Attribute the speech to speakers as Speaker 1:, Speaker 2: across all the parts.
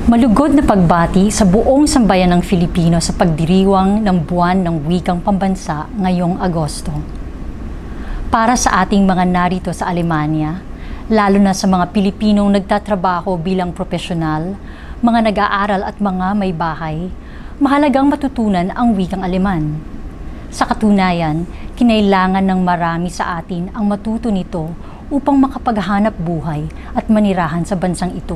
Speaker 1: Malugod na pagbati sa buong sambayan ng Filipino sa pagdiriwang ng Buwan ng Wikang Pambansa ngayong Agosto. Para sa ating mga narito sa Alemanya, lalo na sa mga Pilipinong nagtatrabaho bilang profesional, mga nag-aaral at mga may bahay, mahalagang matutunan ang wikang Aleman. Sa katunayan, kinailangan ng marami sa atin ang matuto nito upang makapaghanap buhay at manirahan sa bansang ito.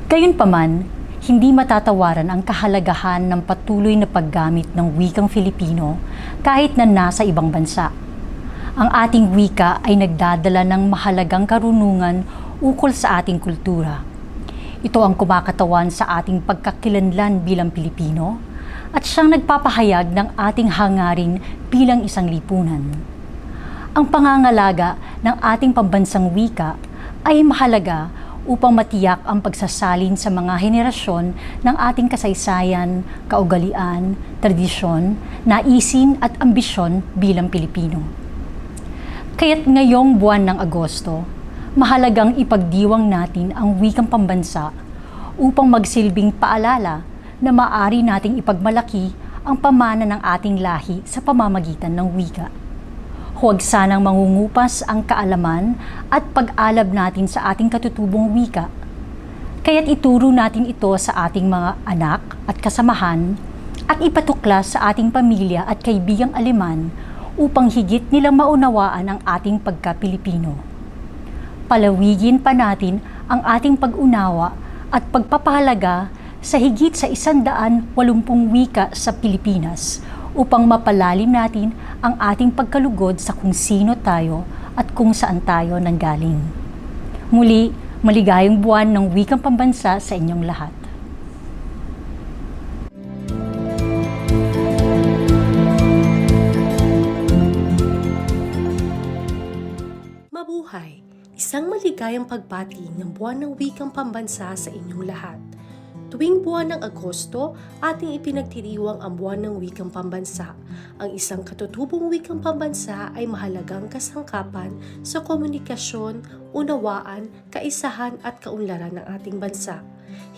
Speaker 1: Gayunpaman, hindi matatawaran ang kahalagahan ng patuloy na paggamit ng wikang Filipino kahit na nasa ibang bansa. Ang ating wika ay nagdadala ng mahalagang karunungan ukol sa ating kultura. Ito ang kumakatawan sa ating pagkakilanlan bilang Pilipino at siyang nagpapahayag ng ating hangarin bilang isang lipunan. Ang pangangalaga ng ating pambansang wika ay mahalaga upang matiyak ang pagsasalin sa mga henerasyon ng ating kasaysayan, kaugalian, tradisyon, naisin at ambisyon bilang Pilipino. Kaya't ngayong buwan ng Agosto, mahalagang ipagdiwang natin ang wikang pambansa upang magsilbing paalala na maaari nating ipagmalaki ang pamana ng ating lahi sa pamamagitan ng wika. Huwag sanang mangungupas ang kaalaman at pag-alab natin sa ating katutubong wika. Kaya't ituro natin ito sa ating mga anak at kasamahan at ipatuklas sa ating pamilya at kaibigang Aleman upang higit nilang maunawaan ang ating pagka-Pilipino. Palawigin pa natin ang ating pag-unawa at pagpapahalaga sa higit sa 180 wika sa Pilipinas upang mapalalim natin ang ating pagkalugod sa kung sino tayo at kung saan tayo nanggaling. Muli, maligayang buwan ng wikang pambansa sa inyong lahat.
Speaker 2: Mabuhay! Isang maligayang pagbati ng buwan ng wikang pambansa sa inyong lahat. Tuwing buwan ng Agosto, ating ipinagdiriwang ang buwan ng wikang pambansa. Ang isang katutubong wikang pambansa ay mahalagang kasangkapan sa komunikasyon, unawaan, kaisahan at kaunlaran ng ating bansa.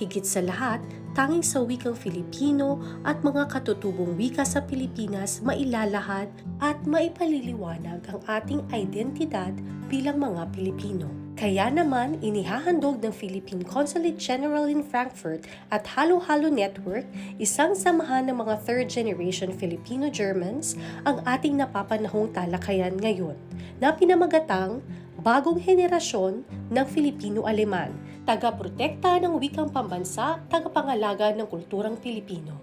Speaker 2: Higit sa lahat, tanging sa wikang Filipino at mga katutubong wika sa Pilipinas mailalahad at maipaliliwanag ang ating identidad bilang mga Pilipino. Kaya naman, inihahandog ng Philippine Consulate General in Frankfurt at Halo-Halo Network, isang samahan ng mga third-generation Filipino-Germans, ang ating napapanahong talakayan ngayon, na pinamagatang Bagong Henerasyon ng Filipino-Aleman, Tagaprotekta ng Wikang Pambansa, Tagapangalaga ng Kulturang Filipino.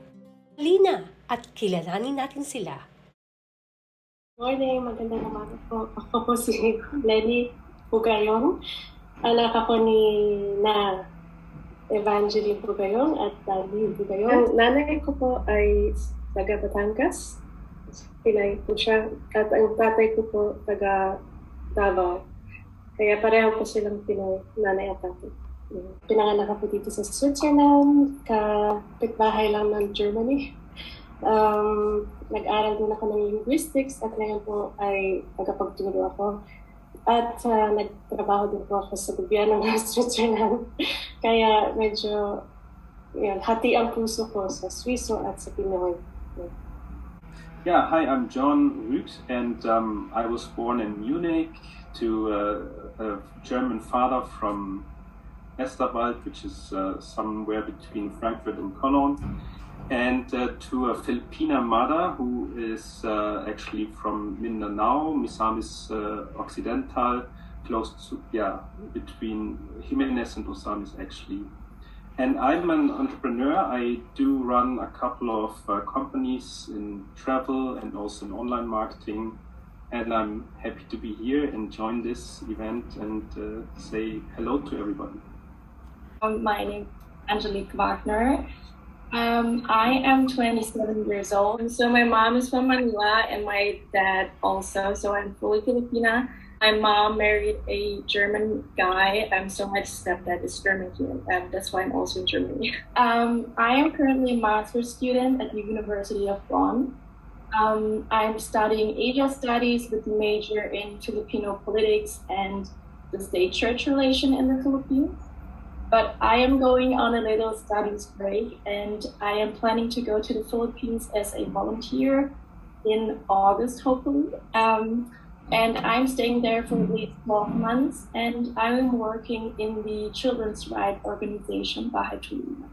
Speaker 2: Halina at kilalanin natin sila.
Speaker 3: Morning, magandang umaga po. Ako po si Lenny Pugayong, anak ako ni na Evangeline Pugayong at Daddy Pugayong. Ang nanay ko po ay taga Batangas, Pinay po siya, at ang tatay ko po taga Davao. Kaya pareho po silang Pinoy, nanay at tatay. Pinanganak ako dito sa Switzerland, kapitbahay lang ng Germany. Nag-aral din ako ng linguistics at ngayon po ay tagapagturo ako. At nagtrabaho din po ako sa gobyerno ng Switzerland. Kaya medyo hati ang puso ko sa Swiso at sa Pinoy.
Speaker 4: Yeah, hi, I'm John Rübs and I was born in Munich to a German father from Esterwald, which is somewhere between Frankfurt and Cologne. And to a Filipina mother who is actually from Mindanao, Misamis Occidental, close to, between Jimenez and Osamis actually. And I'm an entrepreneur. I do run a couple of companies in travel and also in online marketing. And I'm happy to be here and join this event and say hello to everybody.
Speaker 5: My name is Angelique Wagner. I am 27 years old. So my mom is from Manila and my dad also. So I'm fully Filipina. My mom married a German guy, so my stepdad is German here, and that's why I'm also in Germany. I am currently a master's student at the University of Bonn. I'm studying Asia Studies with a major in Filipino politics and the state church relation in the Philippines. But I am going on a little studies break, and I am planning to go to the Philippines as a volunteer in August, hopefully. And I'm staying there for at least 12 months, and I am working in the children's rights organization, Tuwing.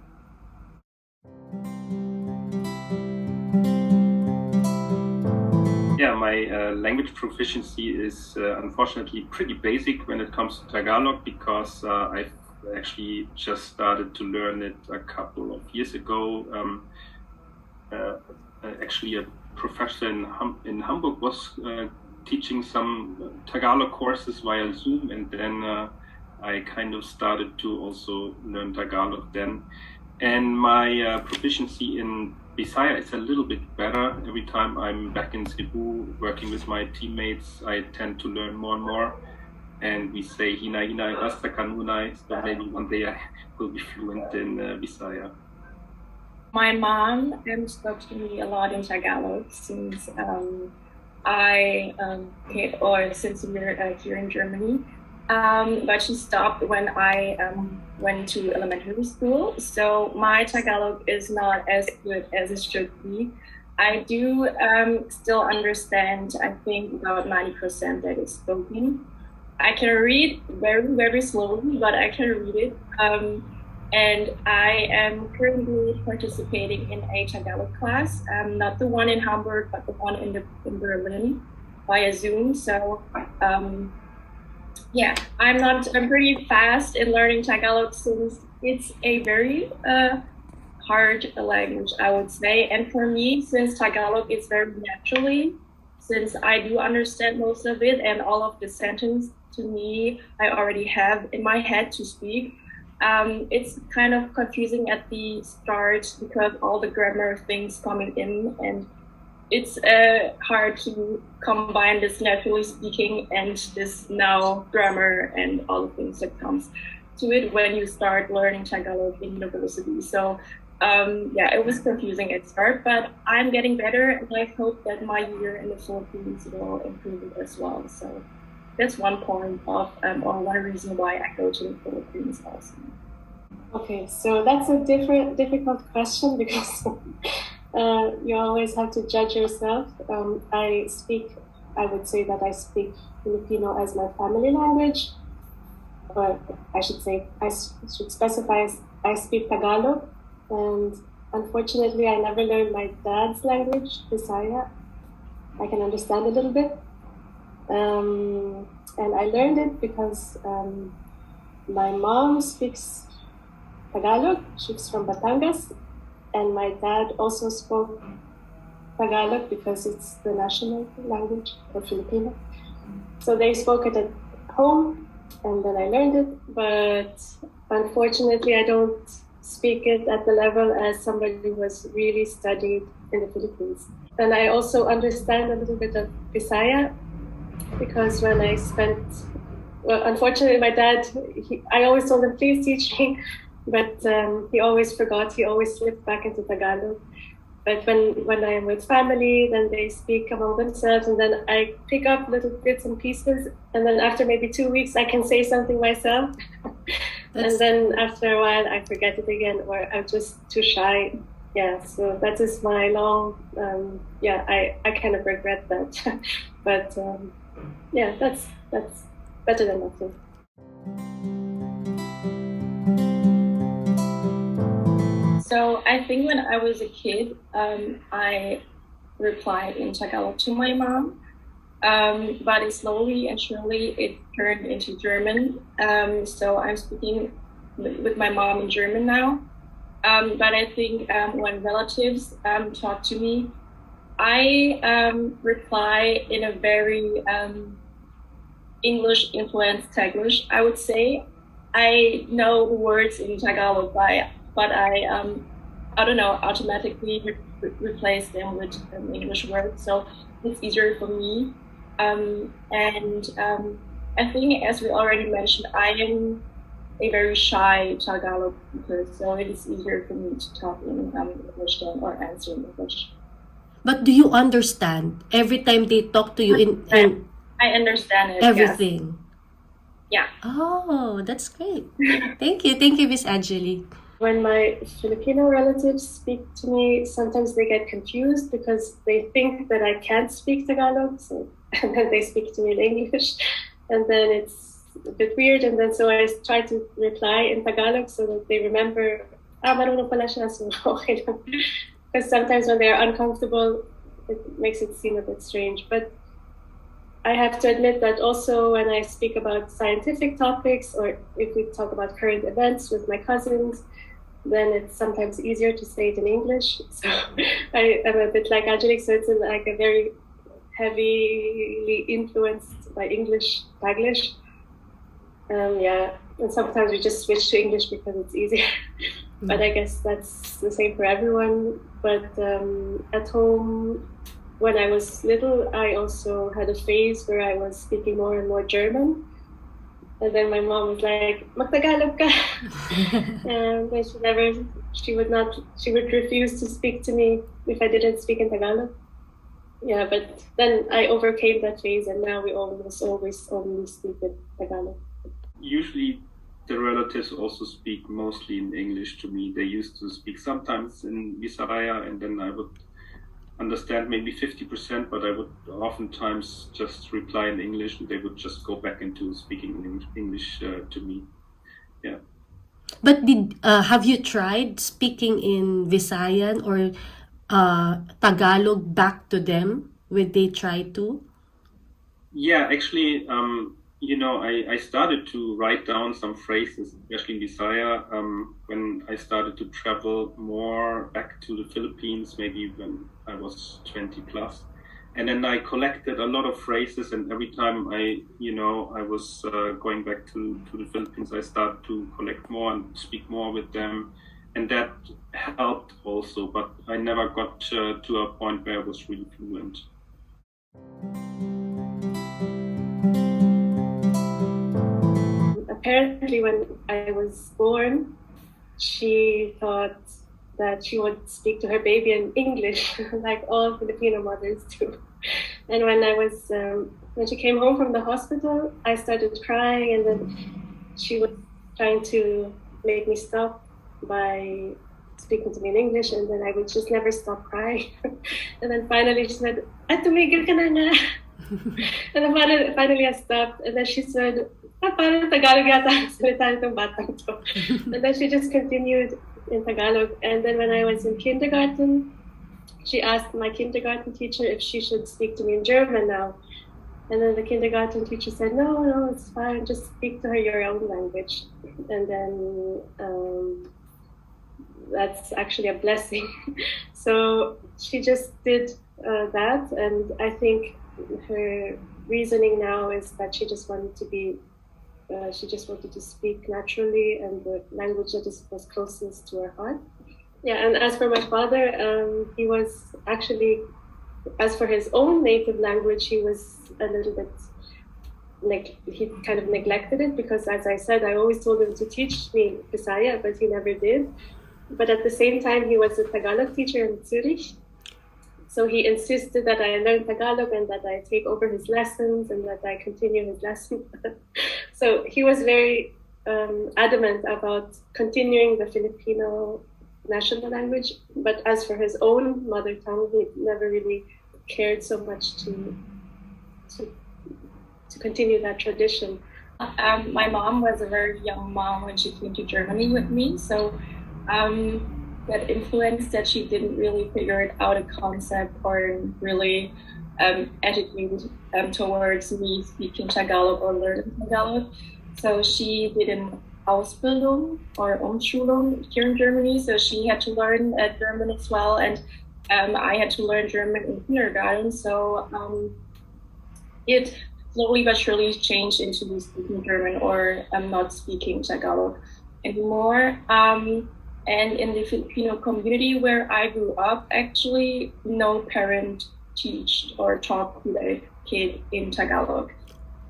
Speaker 4: Yeah, my language proficiency is unfortunately pretty basic when it comes to Tagalog, because I've actually just started to learn it a couple of years ago. Actually, a professor in Hamburg was teaching some Tagalog courses via Zoom, and then I kind of started to also learn Tagalog then. And my proficiency in Bisaya is a little bit better. Every time I'm back in Cebu working with my teammates, I tend to learn more and more. And we say hinay hinay basta kanunay, so maybe one day I will be fluent in Bisaya.
Speaker 5: My mom spoke to me a lot in Tagalog since since we're here in Germany. But she stopped when I went to elementary school, so my Tagalog is not as good as it should be. I do still understand, I think, about 90% that is spoken. I can read very, very slowly, but I can read it. And I am currently participating in a Tagalog class, not the one in Hamburg, but the one in Berlin via Zoom. So yeah, I'm pretty fast in learning Tagalog since it's a very hard language, I would say. And for me, since Tagalog is very naturally, since I do understand most of it and all of the sentence to me, I already have in my head to speak. It's kind of confusing at the start because all the grammar things coming in, and it's hard to combine this naturally speaking and this now grammar and all the things that comes to it when you start learning Tagalog in university. So yeah, it was confusing at start, but I'm getting better, and I hope that my year in the Philippines will improve it as well. So that's one point of, or one reason why I go to the Philippines also.
Speaker 3: Okay, so that's a difficult question because you always have to judge yourself. I would say that I speak Filipino as my family language, but I should specify I speak Tagalog, and unfortunately I never learned my dad's language, Bisaya. I can understand a little bit. And I learned it because my mom speaks Tagalog. She's from Batangas, and my dad also spoke Tagalog because it's the national language of Filipino. So they spoke it at home, and then I learned it, but unfortunately I don't speak it at the level as somebody who was really studied in the Philippines. And I also understand a little bit of Bisaya, because when I unfortunately my dad, I always told him, please teach me, but he always forgot, he always slipped back into Tagalog. But when I'm with family, then they speak among themselves, and then I pick up little bits and pieces, and then after maybe 2 weeks I can say something myself. And then after a while I forget it again, or I'm just too shy. Yeah, so that is my long, I kind of regret that. But yeah, that's better than nothing.
Speaker 5: So I think when I was a kid, I replied in Tagalog to my mom, but slowly and surely it turned into German. So I'm speaking with my mom in German now. But I think when relatives talk to me, I reply in a very English-influenced Taglish, I would say. I know the words in Tagalog, but I don't know, automatically replace them with English words. So it's easier for me. And I think, as we already mentioned, I am a very shy Tagalog speaker, so it is easier for me to talk in English than or answer in English.
Speaker 2: But do you understand every time they talk to you in
Speaker 5: I understand it.
Speaker 2: everything?
Speaker 5: Yeah.
Speaker 2: Oh, that's great. Thank you, Miss Angelique.
Speaker 3: When my Filipino relatives speak to me, sometimes they get confused because they think that I can't speak Tagalog, so and then they speak to me in English, and then it's a bit weird. And then so I try to reply in Tagalog so that they remember, marunong pala siya, so okay lang. Because sometimes when they are uncomfortable, it makes it seem a bit strange. But I have to admit that also when I speak about scientific topics or if we talk about current events with my cousins, then it's sometimes easier to say it in English. So I'm a bit like Angelique, so it's like a very heavily influenced by English, Taglish. Yeah, and sometimes we just switch to English because it's easier. But I guess that's the same for everyone. But at home, when I was little, I also had a phase where I was speaking more and more German. And then my mom was like, "Magtagalog ka." And then she would refuse to speak to me if I didn't speak in Tagalog. Yeah, but then I overcame that phase and now we almost always only speak in Tagalog.
Speaker 4: Usually the relatives also speak mostly in English to me. They used to speak sometimes in Bisaya, and then I would understand maybe 50%, but I would oftentimes just reply in English and they would just go back into speaking in English to me. Yeah.
Speaker 2: But have you tried speaking in Visayan or Tagalog back to them? Would they try to?
Speaker 4: Yeah, actually, I started to write down some phrases, especially in Bisaya, when I started to travel more back to the Philippines, maybe when I was 20 plus. And then I collected a lot of phrases, and every time I was going back to the Philippines, I started to collect more and speak more with them. And that helped also, but I never got to a point where I was really fluent.
Speaker 3: Apparently, when I was born, she thought that she would speak to her baby in English, like all Filipino mothers do. And when she came home from the hospital, I started crying, and then she was trying to make me stop by speaking to me in English, and then I would just never stop crying. And then finally she said, "Tumigil ka na nga." And then finally I stopped, and then she said, "Parang Tagalog yata ang salita nitong batang to." And then she just continued in Tagalog. And then when I was in kindergarten, she asked my kindergarten teacher if she should speak to me in German now. And then the kindergarten teacher said, no, it's fine, just speak to her your own language. And then that's actually a blessing. So she just did that, and I think her reasoning now is that she just wanted to speak naturally and the language that was closest to her heart. Yeah, and as for my father, he was actually, as for his own native language, he was a little bit, he kind of neglected it because, as I said, I always told him to teach me Bisaya, but he never did. But at the same time, he was a Tagalog teacher in Zurich. So he insisted that I learn Tagalog and that I take over his lessons and that I continue his lessons. So he was very adamant about continuing the Filipino national language. But as for his own mother tongue, he never really cared so much to continue that tradition.
Speaker 5: My mom was a very young mom when she came to Germany with me, so that influence that she didn't really figure out a concept or really attitude towards me speaking Tagalog or learning Tagalog. So she did an Ausbildung or Umschulung here in Germany, so she had to learn German as well, and I had to learn German in kindergarten. So it slowly but surely changed into speaking German or not speaking Tagalog anymore. And in the Filipino community where I grew up, actually, no parent teached or taught their kid in Tagalog.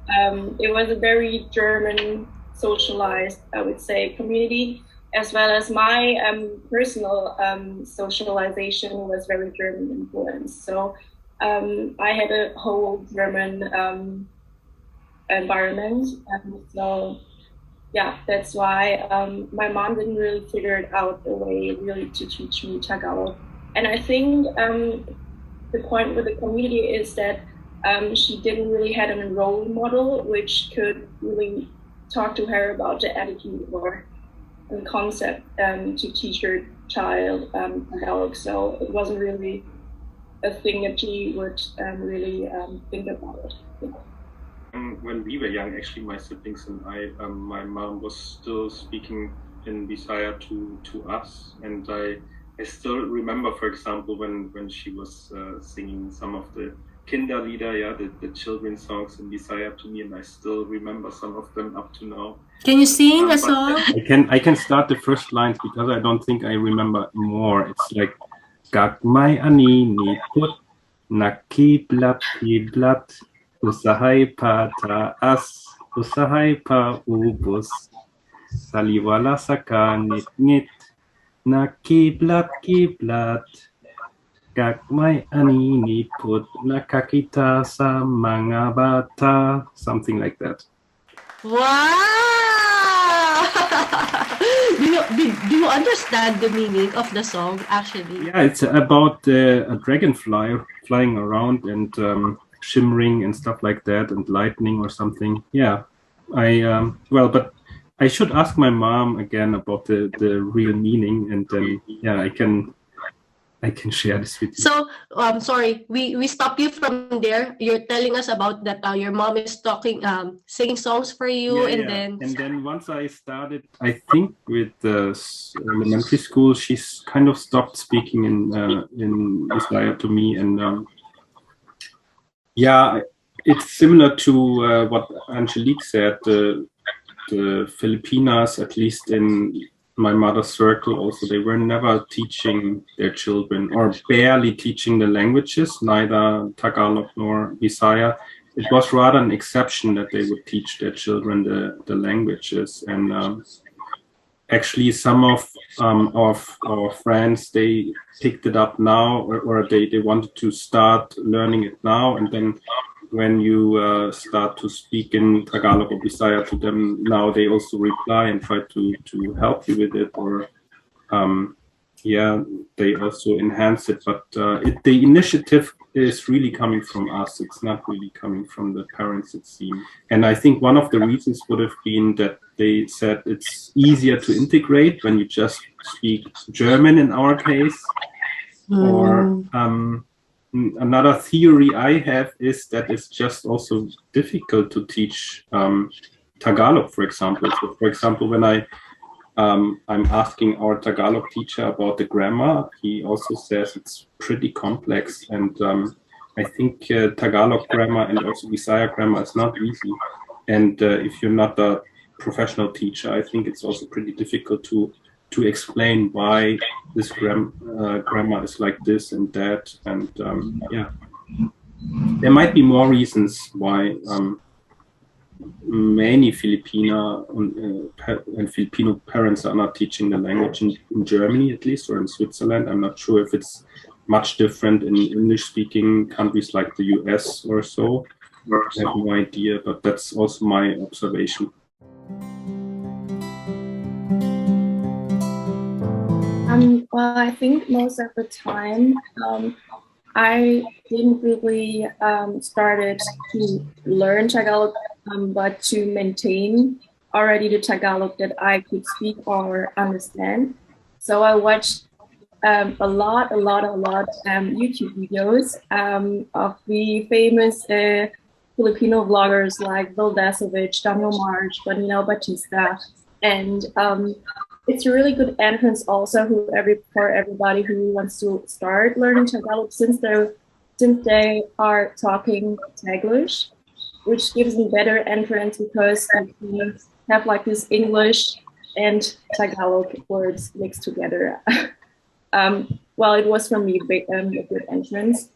Speaker 5: It was a very German socialized, I would say, community, as well as my personal socialization was very German influenced. So I had a whole German environment. So yeah, that's why my mom didn't really figure out a way really to teach me Tagalog. And I think the point with the community is that she didn't really have a role model which could really talk to her about the attitude or the concept to teach her child Tagalog. So it wasn't really a thing that she would really think about.
Speaker 4: When we were young, actually, my siblings and I, my mom was still speaking in Bisaya to us, and I still remember, for example, when she was singing some of the Kinderlieder, yeah, the children's songs in Bisaya to me, and I still remember some of them up to now.
Speaker 2: Can you sing a
Speaker 4: But
Speaker 2: song?
Speaker 4: I can start the first lines because I don't think I remember more. It's like Gagmay ani ni put nakiblat kiblat usahay pa taas usahay pa ubos saliwala sa kanit-ngit nakiblat kiblat Gagmay ani ni put nakakita sa mga bata, something like that.
Speaker 2: Wow! do you understand the meaning of the song, actually?
Speaker 4: Yeah, it's about a dragonfly flying around and shimmering and stuff like that, and lightning or something. Yeah, well, but I should ask my mom again about the real meaning, and then yeah, I can share this with you.
Speaker 2: So, sorry, we stopped you from there. You're telling us about that your mom is talking, singing songs for you,
Speaker 4: Yeah,
Speaker 2: and
Speaker 4: then once I started, I think with elementary school, she's kind of stopped speaking in Israel to me, and yeah, it's similar to what Angelique said. The Filipinas, at least in my mother's circle, also they were never teaching their children, or barely teaching the languages, neither Tagalog nor Bisaya. It was rather an exception that they would teach their children the languages. And actually, some of our friends, they picked it up now, or they wanted to start learning it now. And then when you start to speak in Tagalog or Bisaya to them, now they also reply and try to help you with it, or yeah, they also enhance it. But the initiative is really coming from us. It's not really coming from the parents, it seems. And I think one of the reasons would have been that they said it's easier to integrate when you just speak German in our case, or another theory I have is that it's just also difficult to teach Tagalog, for example. So, for example, when I'm asking our Tagalog teacher about the grammar, he also says it's pretty complex. And I think Tagalog grammar and also Bisaya grammar is not easy. And if you're not a professional teacher, I think it's also pretty difficult to explain why this grammar is like this and that, and yeah, there might be more reasons why many Filipina and Filipino parents are not teaching the language in Germany, at least, or in Switzerland. I'm not sure if it's much different in English-speaking countries like the US or so. I have no idea, but that's also my observation.
Speaker 5: Well, I think most of the time I didn't really started to learn Tagalog, but to maintain already the Tagalog that I could speak or understand. So I watched a lot YouTube videos of the famous Filipino vloggers like Bill Dasovich, Daniel March, Bonino Batista, and it's a really good entrance also for everybody who wants to start learning Tagalog, since they are talking Taglish, which gives them better entrance because you have like this English and Tagalog words mixed together. Well, it was for me a good entrance.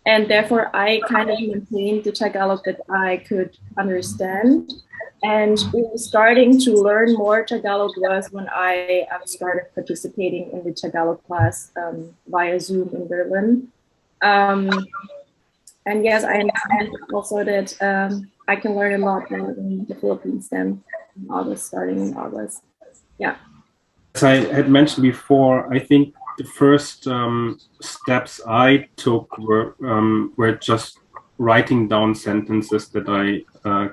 Speaker 5: And therefore I kind of maintained the Tagalog that I could understand. And starting to learn more Tagalog was when I started participating in the Tagalog class via Zoom in Berlin. And yes, I understand also that I can learn a lot more in the Philippines than in August, starting in August. Yeah.
Speaker 4: As I had mentioned before, I think the first steps I took were just writing down sentences that I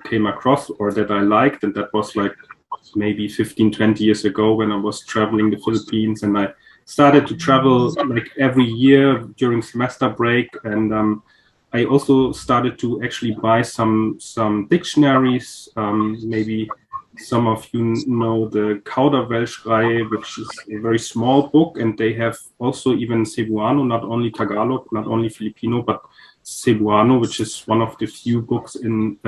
Speaker 4: came across or that I liked, and that was like maybe 15, 20 years ago when I was traveling the Philippines, and I started to travel like every year during semester break, and I also started to actually buy some dictionaries. Maybe some of you know the Kauderwelsch-Reihe, which is a very small book, and they have also even Cebuano, not only Tagalog, not only Filipino, but Cebuano, which is one of the few books in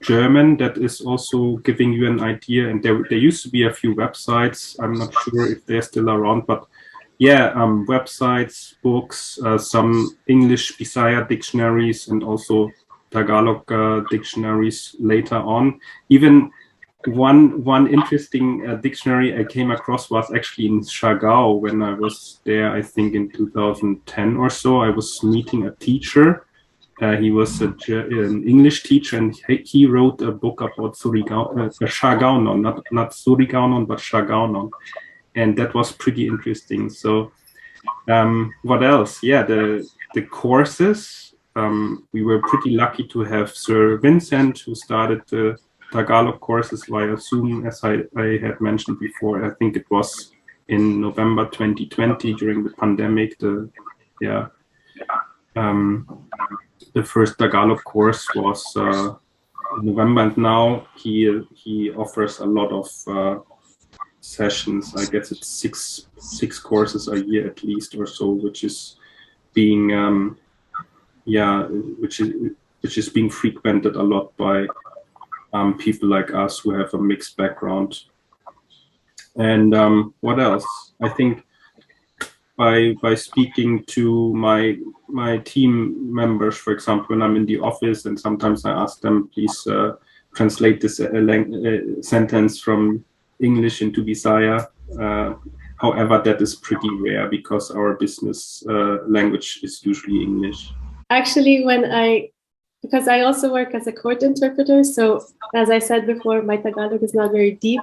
Speaker 4: German that is also giving you an idea. And there used to be a few websites. I'm not sure if they're still around, but yeah, websites, books, some English Bisaya dictionaries, and also Tagalog dictionaries later on. Even one interesting dictionary I came across was actually in Siargao when I was there, I think in 2010 or so. I was meeting a teacher. He was an English teacher, and he wrote a book about Siargao, not Surigao, but Siargao. And that was pretty interesting. So what else? Yeah, the courses. We were pretty lucky to have Sir Vincent, who started the Tagalog courses via Zoom, as I had mentioned before. I think it was in November 2020 during the pandemic. The first Tagalog course was in November, and now he offers a lot of sessions. I guess it's six courses a year at least or so, which is being which is being frequented a lot by people like us who have a mixed background. And what else? I think by speaking to my team members, for example, when I'm in the office, and sometimes I ask them, please translate this sentence from English into Bisaya. However, that is pretty rare because our business language is usually English.
Speaker 3: Actually, because I also work as a court interpreter, so as I said before, my Tagalog is not very deep,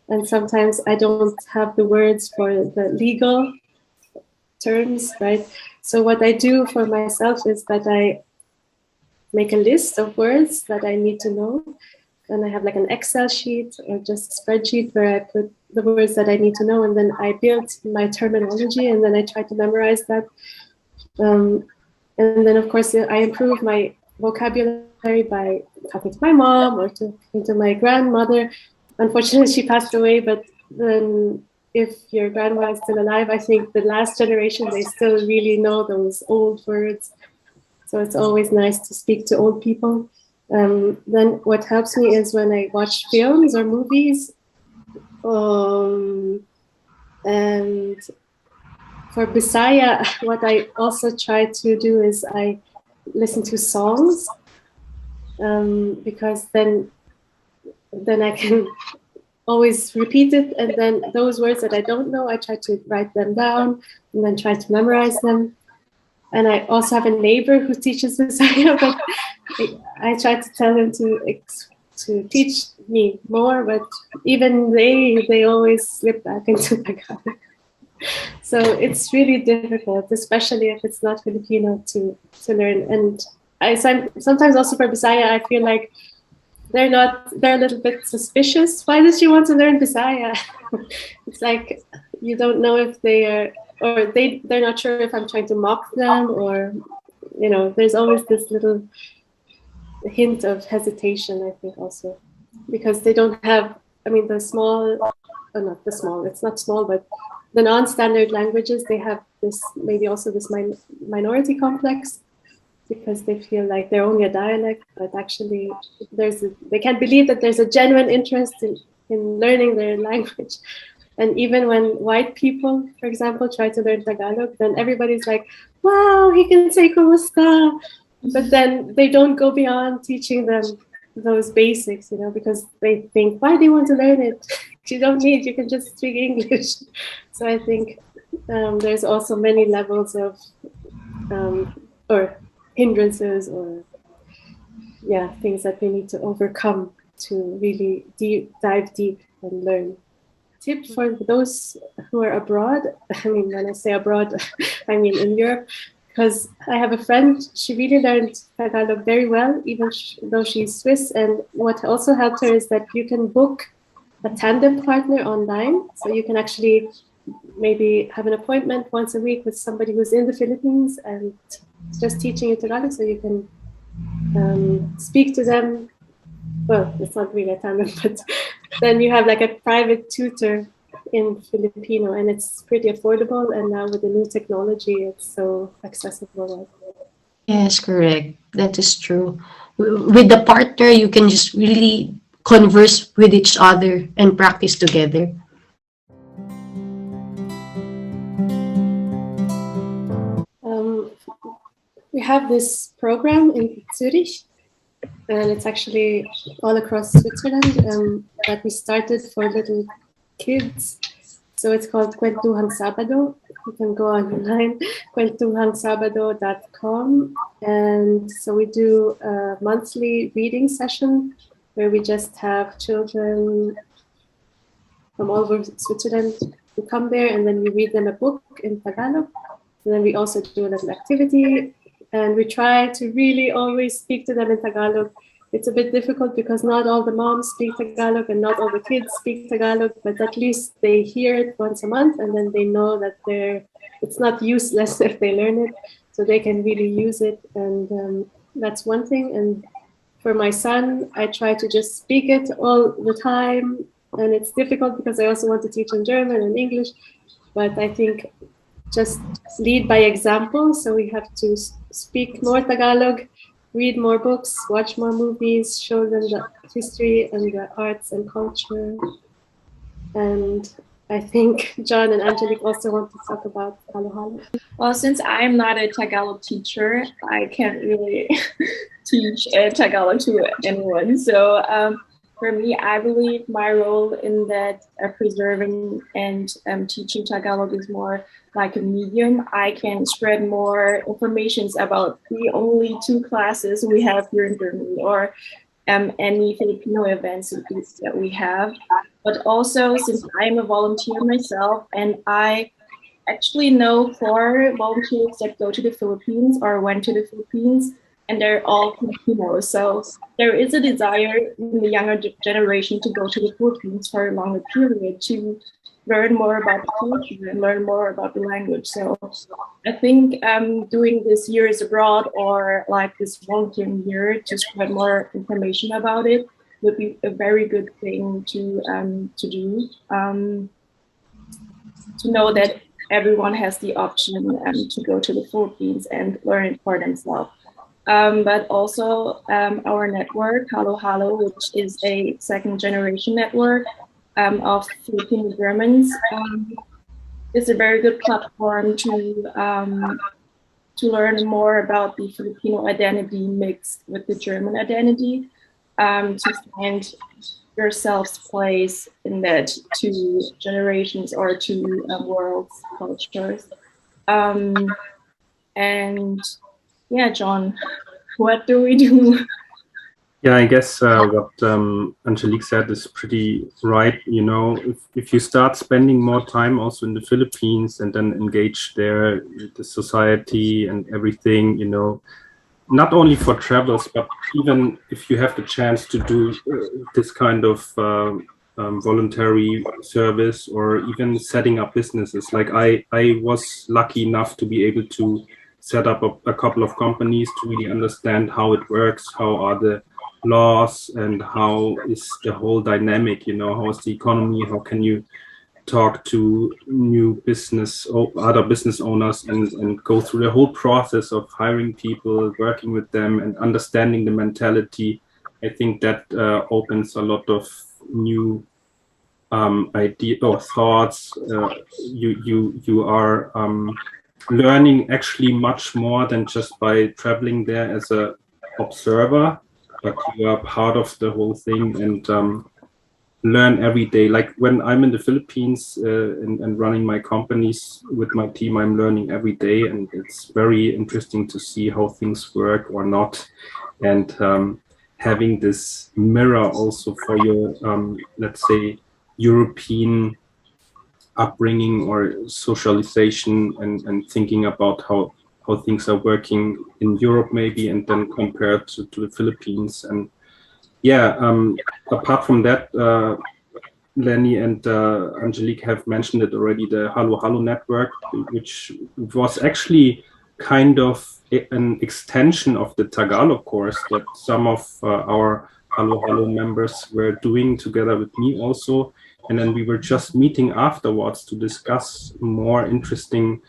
Speaker 3: and sometimes I don't have the words for the legal terms, right? So what I do for myself is that I make a list of words that I need to know, and I have like an Excel sheet or just a spreadsheet where I put the words that I need to know, and then I build my terminology, and then I try to memorize that. And then, of course, I improve my vocabulary by talking to my mom or talking to my grandmother. Unfortunately, she passed away, but then if your grandma is still alive, I think the last generation, they still really know those old words. So it's always nice to speak to old people. Then what helps me is when I watch films or movies. And for Bisaya, what I also try to do is I listen to songs, because then I can always repeat it, and then those words that I don't know, I try to write them down and then try to memorize them. And I also have a neighbor who teaches Bisaya, but I try to tell him to teach me more, but even they always slip back into Tagalog. So it's really difficult, especially if it's not Filipino to learn. And sometimes also for Bisaya, I feel like they're a little bit suspicious. Why does she want to learn Bisaya? It's like you don't know if they are, or they're not sure if I'm trying to mock them, or there's always this little hint of hesitation, I think, also because they don't have, the small, not the small, it's not small, but the non-standard languages, they have this, maybe also this minority complex, because they feel like they're only a dialect, but actually they can't believe that there's a genuine interest in learning their language. And even when white people, for example, try to learn Tagalog, then everybody's like, wow, he can say kumusta. But then they don't go beyond teaching them those basics, because they think, why do you want to learn it? You don't need, you can just speak English. So I think there's also many levels of, or hindrances or things that we need to overcome to really dive deep and learn. Tip for those who are abroad, I mean, when I say abroad, I mean in Europe, because I have a friend, she really learned Tagalog very well, even though she's Swiss. And what also helped her is that you can book a tandem partner online. So you can actually maybe have an appointment once a week with somebody who's in the Philippines and just teaching you Tagalog, so you can speak to them. Well, it's not really a tandem, but then you have like a private tutor in Filipino, and it's pretty affordable. And now with the new technology, it's so accessible.
Speaker 6: Yes, correct. That is true. With the partner, you can just really converse with each other and practice together.
Speaker 3: We have this program in Zurich, and it's actually all across Switzerland that we started for little kids. So it's called Kwentuhang Sabado. You can go online, kwentuhangsabado.com. And so we do a monthly reading session where we just have children from all over Switzerland who come there, and then we read them a book in Tagalog. And then we also do a little activity, and we try to really always speak to them in Tagalog. It's a bit difficult because not all the moms speak Tagalog and not all the kids speak Tagalog, but at least they hear it once a month, and then they know that it's not useless if they learn it, so they can really use it. And that's one thing. And for my son, I try to just speak it all the time, and it's difficult because I also want to teach him German and English, but I think just lead by example. So we have to speak more Tagalog, read more books, watch more movies, show them the history and the arts and culture. And I think John and Angelique also want to talk about halo halo.
Speaker 5: Well, since I'm not a Tagalog teacher, I can't really teach Tagalog to anyone. So for me, I believe my role in that preserving and teaching Tagalog is more like a medium. I can spread more information about the only 2 classes we have here in Germany, or any Filipino events that we have. But also, since I'm a volunteer myself, and I actually know 4 volunteers that go to the Philippines or went to the Philippines, and they're all Filipino. So there is a desire in the younger generation to go to the Philippines for a longer period to learn more about the culture and learn more about the language. So I think doing this years abroad, or like this volunteering year to spread more information about it, would be a very good thing to do. To know that everyone has the option to go to the Philippines and learn it for themselves. But also our network, Halo Halo, which is a 2nd generation network of Filipino-Germans, is a very good platform to learn more about the Filipino identity mixed with the German identity, to find yourself's place in that 2 generations or 2 worlds, cultures. And yeah, John, what do we do?
Speaker 4: Yeah, I guess what Angelique said is pretty right. You know, if you start spending more time also in the Philippines and then engage there, the society and everything, you know, not only for travelers, but even if you have the chance to do this kind of voluntary service, or even setting up businesses. Like I was lucky enough to be able to set up a couple of companies to really understand how it works, how are the laws, and how is the whole dynamic, you know, how is the economy, how can you talk to new other business owners and go through the whole process of hiring people, working with them and understanding the mentality. I think that opens a lot of new ideas or thoughts. You are learning actually much more than just by traveling there as a observer, but you are part of the whole thing and learn every day. Like when I'm in the Philippines and running my companies with my team, I'm learning every day, and it's very interesting to see how things work or not. And having this mirror also for your, let's say, European upbringing or socialization, and thinking about how things are working in Europe maybe, and then compared to the Philippines. And yeah, apart from that, Lenny and Angelique have mentioned it already, the Halo Halo network, which was actually kind of an extension of the Tagalog course that some of our Halo Halo members were doing together with me also. And then we were just meeting afterwards to discuss more interesting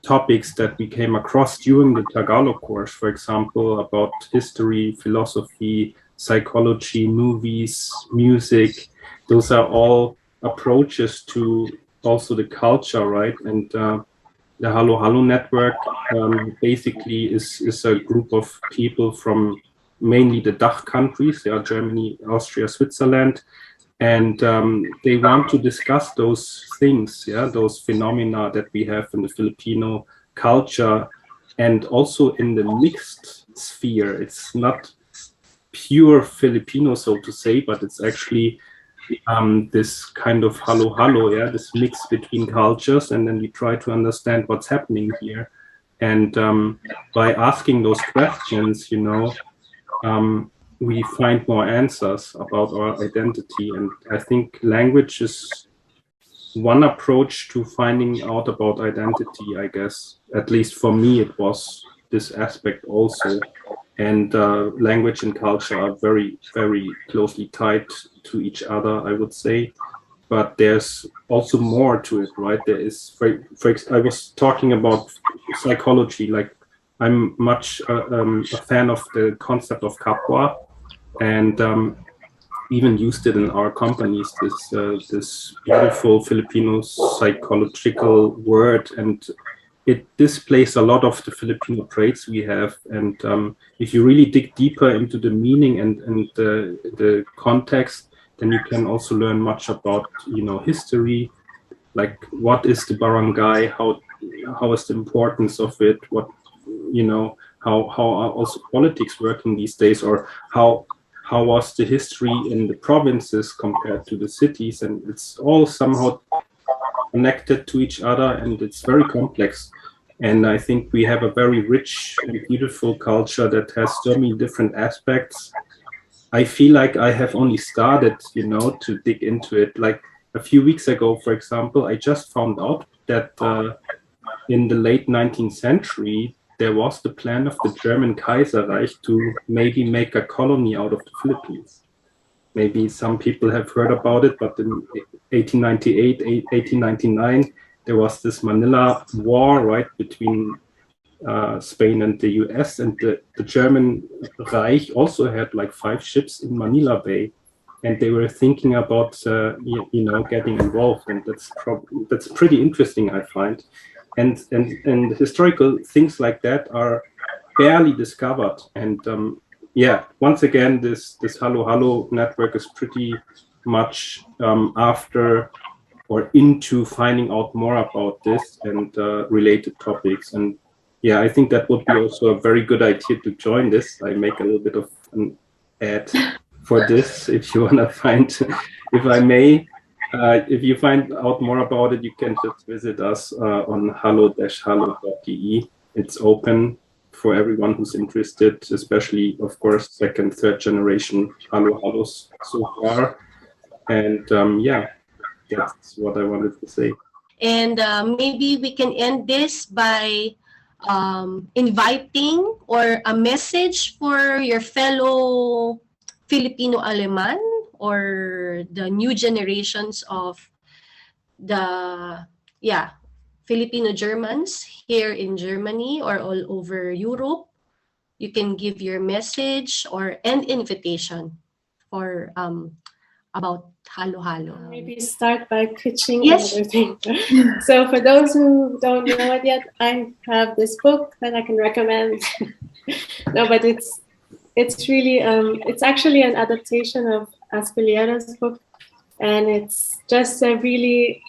Speaker 4: topics that we came across during the Tagalog course, for example, about history, philosophy, psychology, movies, music. Those are all approaches to also the culture, right? And the Halo Halo network basically is a group of people from mainly the DACH countries. They are Germany, Austria, Switzerland. And they want to discuss those things, yeah, those phenomena that we have in the Filipino culture, and also in the mixed sphere. It's not pure Filipino, so to say, but it's actually this kind of halo halo, yeah, this mix between cultures, and then we try to understand what's happening here. And by asking those questions, you know, we find more answers about our identity. And I think language is one approach to finding out about identity, I guess. At least for me, it was this aspect also. And language and culture are very, very closely tied to each other, I would say. But there's also more to it, right? There is, I was talking about psychology, like I'm much a fan of the concept of kapwa, and even used it in our companies, this beautiful Filipino psychological word, and it displays a lot of the Filipino traits we have. And if you really dig deeper into the meaning and the context, then you can also learn much about, you know, history, like what is the barangay, how is the importance of it, what, you know, how are also politics working these days, or how was the history in the provinces compared to the cities. And it's all somehow connected to each other, and it's very complex. And I think we have a very rich and beautiful culture that has so many different aspects. I feel like I have only started, you know, to dig into it. Like a few weeks ago, for example, I just found out that in the late 19th century, there was the plan of the German Kaiserreich to maybe make a colony out of the Philippines. Maybe some people have heard about it, but in 1898, 1899, there was this Manila War, right, between Spain and the US, and the German Reich also had like 5 ships in Manila Bay, and they were thinking about, you know, getting involved, and that's pretty interesting, I find. And historical things like that are barely discovered. And yeah, once again, this Halo Halo network is pretty much after or into finding out more about this and related topics. And yeah, I think that would be also a very good idea to join this. I make a little bit of an ad for this, if you want to find, if I may. If you find out more about it, you can just visit us on halo-halo.de. It's open for everyone who's interested, especially, of course, second, third generation Halo Halos so far. And yeah, that's what I wanted to say.
Speaker 6: And maybe we can end this by inviting or a message for your fellow Filipino-Aleman or the new generations of the Filipino-Germans here in Germany or all over Europe. You can give your message or an invitation for about Halo Halo.
Speaker 3: Maybe start by pitching
Speaker 6: Yes.
Speaker 3: another thing. So for those who don't know it yet, I have this book that I can recommend. No, but it's really it's actually an adaptation of Aspiliera's book, And it's just a really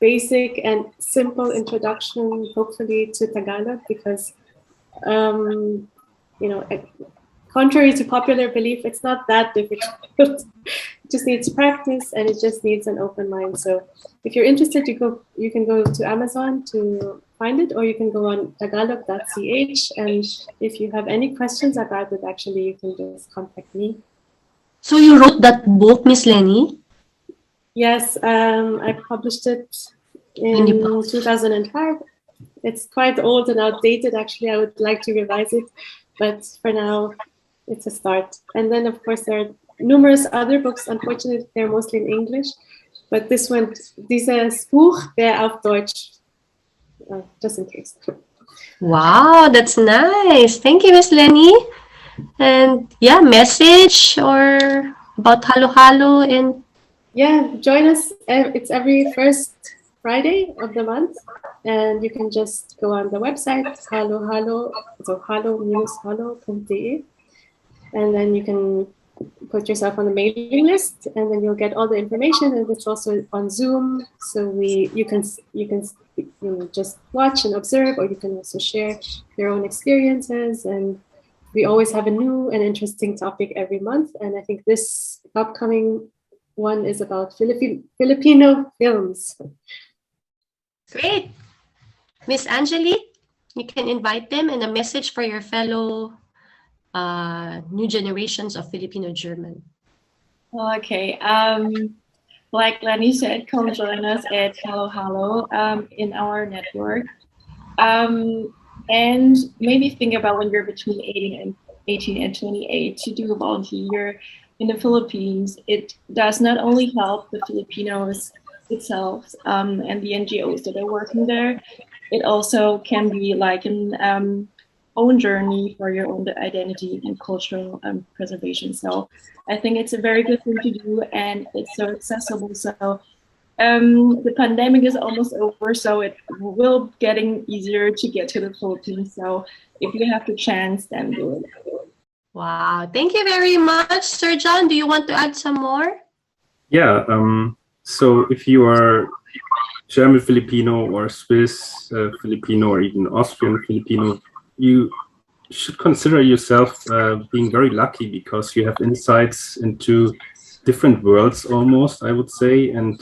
Speaker 3: basic and simple introduction, hopefully, to Tagalog, because, contrary to popular belief, it's not that difficult. It just needs practice, and it just needs an open mind. So if you're interested, you can go to Amazon to find it, or you can go on tagalog.ch. And if you have any questions about it, actually, you can just contact me.
Speaker 6: So you wrote that book, Miss Lenny?
Speaker 3: Yes, I published it in 2005. It's quite old and outdated. Actually, I would like to revise it, but for now, it's a start. And then, of course, there are numerous other books. Unfortunately, they're mostly in English, but dieses Buch wäre auf Deutsch, just in case.
Speaker 6: Wow, that's nice. Thank you, Miss Lenny. And yeah, message or about halo-halo and
Speaker 3: Yeah, join us. It's every first Friday of the month, and you can just go on the website halo, so halo-halo.de, and then you can put yourself on the mailing list, and then you'll get all the information. And it's also on Zoom, so you can just watch and observe, or you can also share your own experiences. And we always have a new and interesting topic every month. And I think this upcoming one is about Filipino films.
Speaker 6: great. Miss Angelique, you can invite them and a message for your fellow new generations of Filipino-German.
Speaker 5: Okay. Like Lenny said, come join us at Halo Halo in our network. And maybe think about when you're between 18 and 28 to do a volunteer in the Philippines. It does not only help the Filipinos itself and the NGOs that are working there, it also can be like an own journey for your own identity and cultural preservation. So I think it's a very good thing to do, and it's so accessible. So the pandemic is almost over, so it will getting easier to get to the Philippines. So if you have the chance, then do it.
Speaker 6: Wow, thank you very much, Sir John. Do you want to add some more?
Speaker 4: Yeah, so if you are German Filipino or Swiss Filipino or even Austrian Filipino, you should consider yourself being very lucky, because you have insights into different worlds almost, I would say. And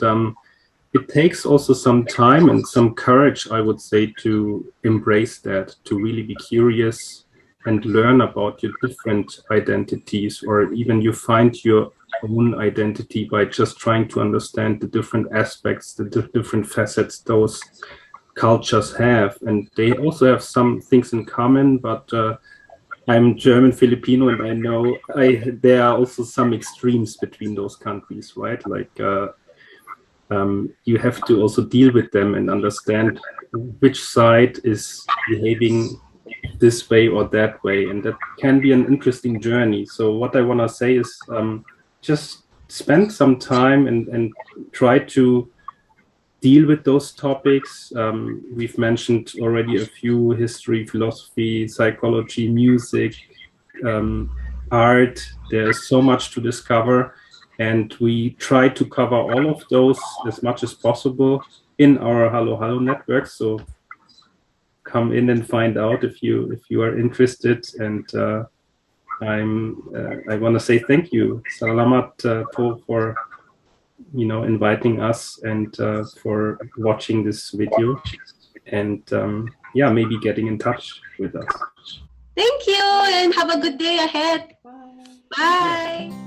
Speaker 4: it takes also some time and some courage, I would say, to embrace that, to really be curious and learn about your different identities, or even you find your own identity by just trying to understand the different aspects, the different facets those cultures have. And they also have some things in common, but I'm German Filipino, and I know there are also some extremes between those countries, right? Like you have to also deal with them and understand which side is behaving this way or that way, and that can be an interesting journey. So what I want to say is just spend some time and try to deal with those topics. We've mentioned already a few: history, philosophy, psychology, music, art. There's so much to discover, and we try to cover all of those as much as possible in our Halo Halo network. So come in and find out if you are interested. And I want to say thank you, Salamat po, for inviting us and for watching this video, and yeah, maybe getting in touch with us.
Speaker 6: Thank you, and have a good day ahead. Bye. Bye.